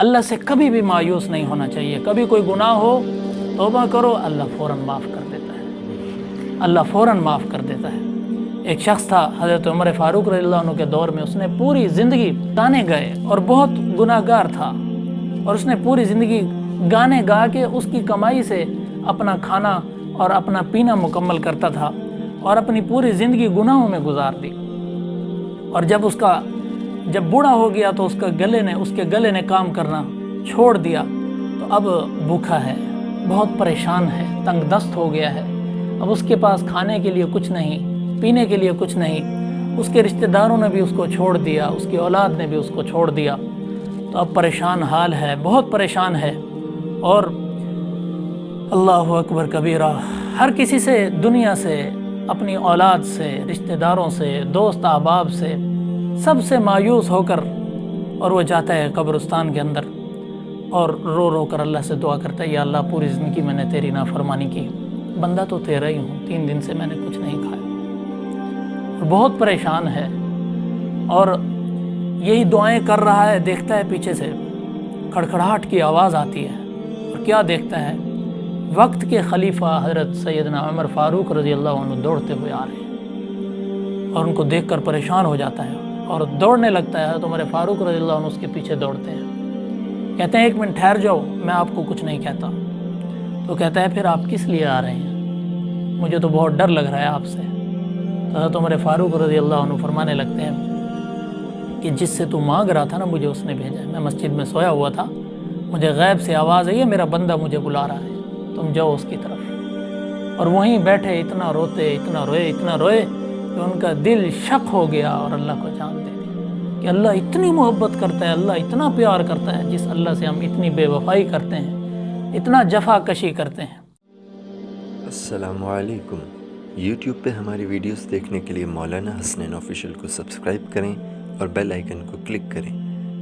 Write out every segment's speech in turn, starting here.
اللہ سے کبھی بھی مایوس نہیں ہونا چاہیے. کبھی کوئی گناہ ہو توبہ کرو، اللہ فوراً معاف کر دیتا ہے، اللہ فوراً معاف کر دیتا ہے. ایک شخص تھا حضرت عمر فاروق رضی اللہ عنہ کے دور میں، اس نے پوری زندگی گانے گائے اور بہت گناہ گار تھا، اور اس نے پوری زندگی گانے گا کے اس کی کمائی سے اپنا کھانا اور اپنا پینا مکمل کرتا تھا، اور اپنی پوری زندگی گناہوں میں گزار دی. اور جب بوڑھا ہو گیا تو اس کے گلے نے کام کرنا چھوڑ دیا، تو اب بھوکا ہے، بہت پریشان ہے، تنگ دست ہو گیا ہے. اب اس کے پاس کھانے کے لیے کچھ نہیں، پینے کے لیے کچھ نہیں. اس کے رشتہ داروں نے بھی اس کو چھوڑ دیا، اس کی اولاد نے بھی اس کو چھوڑ دیا. تو اب پریشان حال ہے، بہت پریشان ہے. اور اللہ اکبر کبیرہ، ہر کسی سے، دنیا سے، اپنی اولاد سے، رشتہ داروں سے، دوست احباب سے، سب سے مایوس ہو کر، اور وہ جاتا ہے قبرستان کے اندر اور رو رو کر اللہ سے دعا کرتا ہے، یا اللہ پوری زندگی میں نے تیری نافرمانی کی، بندہ تو تیرا ہی ہوں، 3 دن سے میں نے کچھ نہیں کھایا. اور بہت پریشان ہے، اور یہی دعائیں کر رہا ہے. دیکھتا ہے پیچھے سے کھڑکھڑاہٹ کی آواز آتی ہے، اور کیا دیکھتا ہے؟ وقت کے خلیفہ حضرت سیدنا عمر فاروق رضی اللہ عنہ دوڑتے ہوئے آ رہے ہیں، اور ان کو دیکھ کر پریشان ہو جاتا ہے اور دوڑنے لگتا ہے. حضرت عمر فاروق رضی اللہ عنہ اس کے پیچھے دوڑتے ہیں، کہتے ہیں 1 منٹ ٹھہر جاؤ، میں آپ کو کچھ نہیں کہتا. تو کہتا ہے پھر آپ کس لیے آ رہے ہیں؟ مجھے تو بہت ڈر لگ رہا ہے آپ سے. تو حضرت عمر فاروق رضی اللہ عنہ فرمانے لگتے ہیں کہ جس سے تو مانگ رہا تھا نا، مجھے اس نے بھیجا ہے. میں مسجد میں سویا ہوا تھا، مجھے غیب سے آواز آئی ہے، میرا بندہ مجھے بلا رہا ہے، تم جاؤ اس کی طرف. اور وہیں بیٹھے اتنا روتے، اتنا روئے کہ ان کا دل شق ہو گیا اور اللہ کو جان دے دی کہ اللہ اتنی محبت کرتا ہے، اللہ اتنا پیار کرتا ہے، جس اللہ سے ہم اتنی بے وفائی کرتے ہیں، اتنا جفا کشی کرتے ہیں. السلام علیکم. یوٹیوب پہ ہماری ویڈیوز دیکھنے کے لیے مولانا حسنین آفیشیل کو سبسکرائب کریں اور بیل آئیکن کو کلک کریں.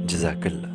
جزاک اللہ.